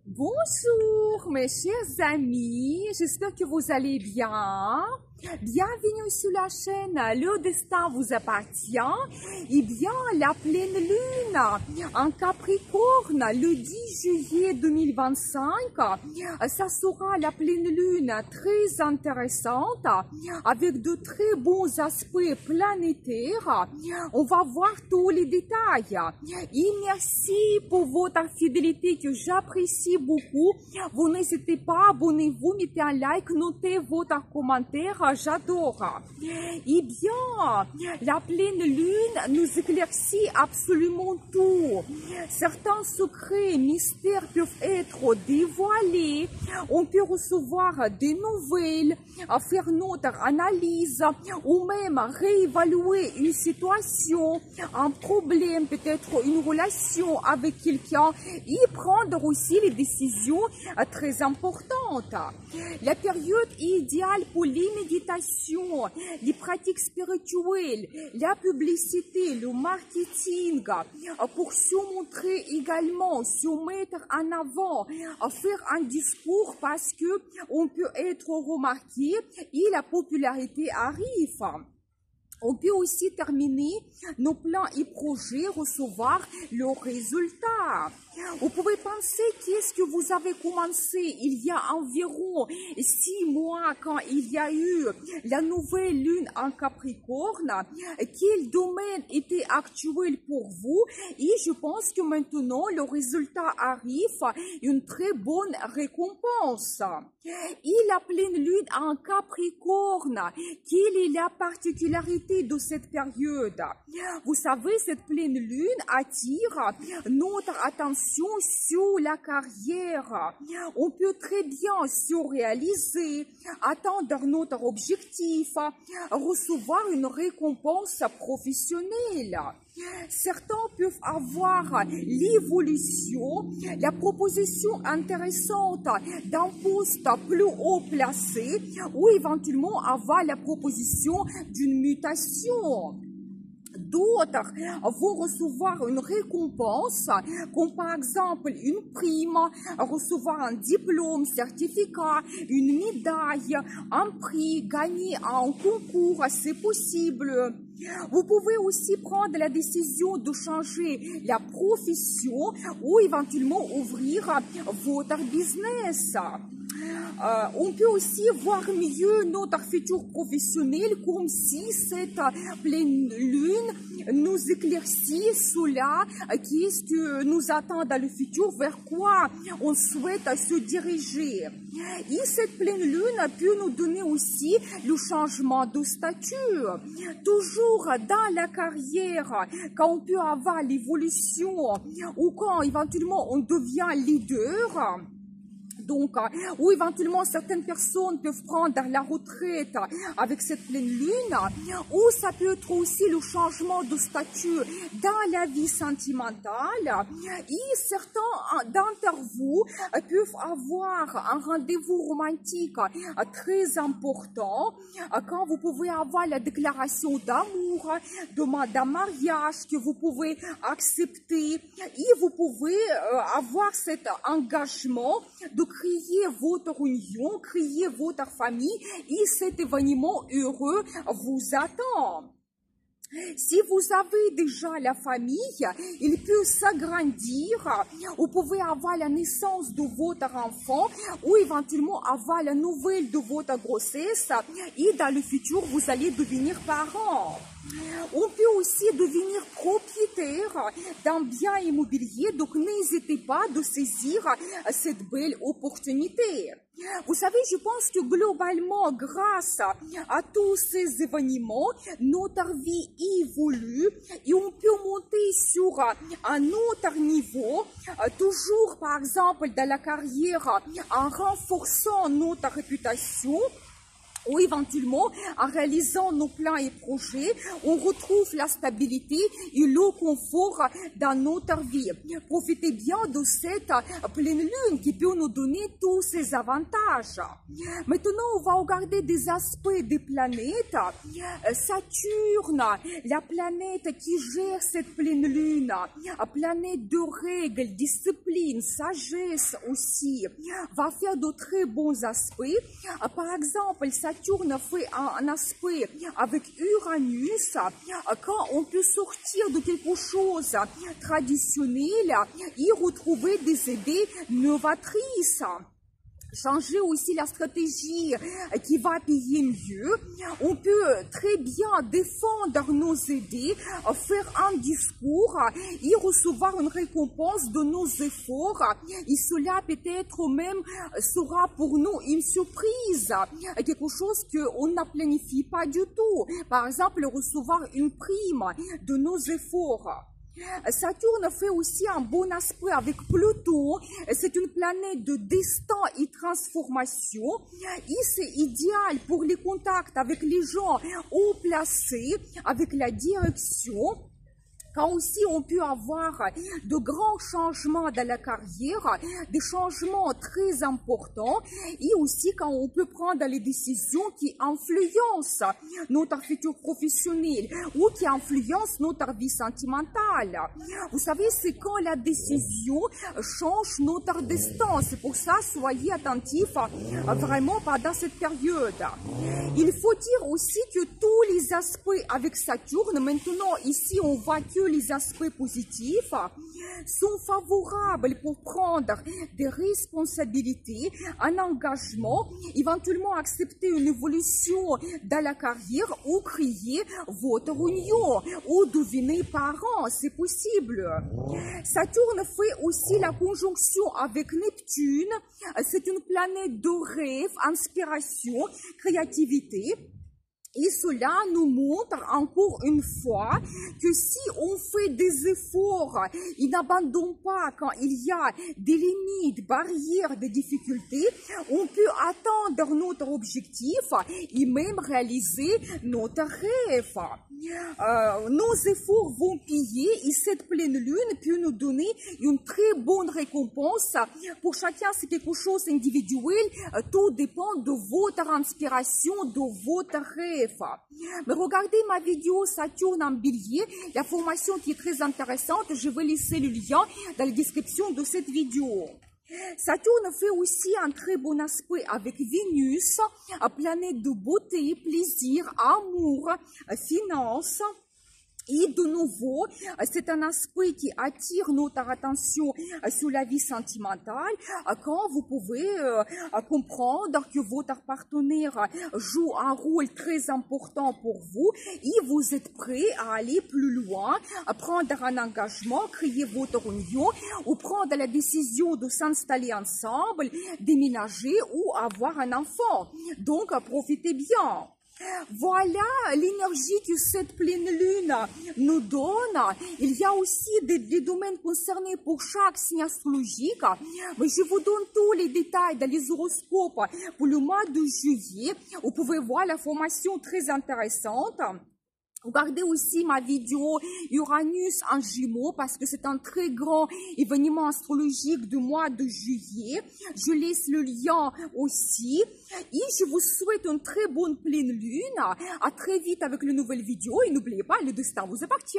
Bonjour mes chers amis, j'espère que vous allez bien. Bienvenue sur la chaîne Le Destin vous appartient. Eh bien, la pleine lune en Capricorne le 10 juillet 2025, ça sera la pleine lune très intéressante avec de très bons aspects planétaires. On va voir tous les détails. Et merci pour votre fidélité que j'apprécie beaucoup. Vous n'hésitez pas, abonnez-vous, mettez un like, notez votre commentaire. J'adore. Eh bien, la pleine lune nous éclaircit absolument tout. Certains secrets, mystères peuvent être dévoilés. On peut recevoir des nouvelles, faire notre analyse ou même réévaluer une situation, un problème, peut-être une relation avec quelqu'un et prendre aussi les décisions très importantes. La période est idéale pour les méditations, les pratiques spirituelles, la publicité, le marketing, pour se montrer également, se mettre en avant, faire un discours parce que on peut être remarqué et la popularité arrive. On peut aussi terminer nos plans et projets, recevoir leurs résultats. Vous pouvez penser qu'est-ce que vous avez commencé il y a environ 6 mois quand il y a eu la nouvelle lune en Capricorne. Quel domaine était actuel pour vous? Et je pense que maintenant le résultat arrive, une très bonne récompense. Et la pleine lune en Capricorne, quelle est la particularité de cette période? Vous savez, cette pleine lune attire notre attention sur la carrière. On peut très bien se réaliser, atteindre notre objectif, recevoir une récompense professionnelle. Certains peuvent avoir l'évolution, la proposition intéressante d'un poste plus haut placé ou éventuellement avoir la proposition d'une mutation. D'autres vont recevoir une récompense, comme par exemple une prime, recevoir un diplôme, certificat, une médaille, un prix, gagner un concours, c'est possible. Vous pouvez aussi prendre la décision de changer la profession ou éventuellement ouvrir votre business. On peut aussi voir mieux notre futur professionnel comme si cette pleine lune nous éclaircit cela, qu'est-ce que nous attend dans le futur, vers quoi on souhaite se diriger. Et cette pleine lune peut nous donner aussi le changement de statut. Toujours dans la carrière, quand on peut avoir l'évolution ou quand éventuellement on devient leader. Donc, ou éventuellement certaines personnes peuvent prendre la retraite avec cette pleine lune, ou ça peut être aussi le changement de statut dans la vie sentimentale. Et certains d'entre vous peuvent avoir un rendez-vous romantique très important quand vous pouvez avoir la déclaration d'amour, demande d'un mariage que vous pouvez accepter et vous pouvez avoir cet engagement de créer votre union, créer votre famille et cet événement heureux vous attend. Si vous avez déjà la famille, il peut s'agrandir. Vous pouvez avoir la naissance de votre enfant ou éventuellement avoir la nouvelle de votre grossesse et dans le futur, vous allez devenir parent. On peut aussi devenir propriétaire d'un bien immobilier, donc n'hésitez pas de saisir cette belle opportunité. Vous savez, je pense que globalement, grâce à tous ces événements, notre vie évolue et on peut monter sur un autre niveau, toujours par exemple dans la carrière, en renforçant notre réputation. ou éventuellement, en réalisant nos plans et projets, on retrouve la stabilité et le confort dans notre vie. Profitez bien de cette pleine lune qui peut nous donner tous ces avantages. Maintenant, on va regarder des aspects des planètes. Saturne, la planète qui gère cette pleine lune, planète de règles, discipline, sagesse aussi, va faire de très bons aspects. Par exemple, Saturne fait un aspect avec Uranus, quand on peut sortir de quelque chose traditionnel et retrouver des idées novatrices. Changer aussi la stratégie qui va payer mieux. On peut très bien défendre nos idées, faire un discours et recevoir une récompense de nos efforts. Et cela peut-être même sera pour nous une surprise, quelque chose qu'on ne planifie pas du tout. Par exemple, recevoir une prime de nos efforts. Saturne fait aussi un bon aspect avec Pluton. C'est une planète de destin et transformation. Et c'est idéal pour les contacts avec les gens haut placés, avec la direction. Quand aussi on peut avoir de grands changements dans la carrière, des changements très importants, et aussi quand on peut prendre les décisions qui influencent notre futur professionnel ou qui influencent notre vie sentimentale. Vous savez, c'est quand la décision change notre destin. C'est pour ça, soyez attentifs vraiment pendant cette période. Il faut dire aussi que tous les aspects avec Saturne, maintenant ici on voit que les aspects positifs, sont favorables pour prendre des responsabilités, un engagement, éventuellement accepter une évolution dans la carrière ou créer votre union ou devenir parent, c'est possible. Saturne fait aussi la conjonction avec Neptune, c'est une planète de rêve, inspiration, créativité. Et cela nous montre encore une fois que si on fait des efforts et n'abandonne pas quand il y a des limites, barrières, des difficultés, on peut atteindre notre objectif et même réaliser notre rêve. Nos efforts vont payer et cette pleine lune peut nous donner une très bonne récompense. Pour chacun, c'est quelque chose d'individuel. Tout dépend de votre inspiration, de votre rêve. Mais regardez ma vidéo Saturne en bélier, la formation qui est très intéressante. Je vais laisser le lien dans la description de cette vidéo. Saturne fait aussi un très bon aspect avec Vénus, planète de beauté, plaisir, amour, finance. Et de nouveau, c'est un aspect qui attire notre attention sur la vie sentimentale quand vous pouvez comprendre que votre partenaire joue un rôle très important pour vous et vous êtes prêt à aller plus loin, à prendre un engagement, créer votre union ou prendre la décision de s'installer ensemble, déménager ou avoir un enfant. Donc, profitez bien. Voilà l'énergie que cette pleine lune nous donne. Il y a aussi des domaines concernés pour chaque signe astrologique. Mais je vous donne tous les détails dans les horoscopes pour le mois de juillet. Vous pouvez voir la formation très intéressante. Regardez aussi ma vidéo Uranus en Gémeaux parce que c'est un très grand événement astrologique du mois de juillet. Je laisse le lien aussi. Et je vous souhaite une très bonne pleine lune. À très vite avec une nouvelle vidéo. Et n'oubliez pas, le destin vous appartient.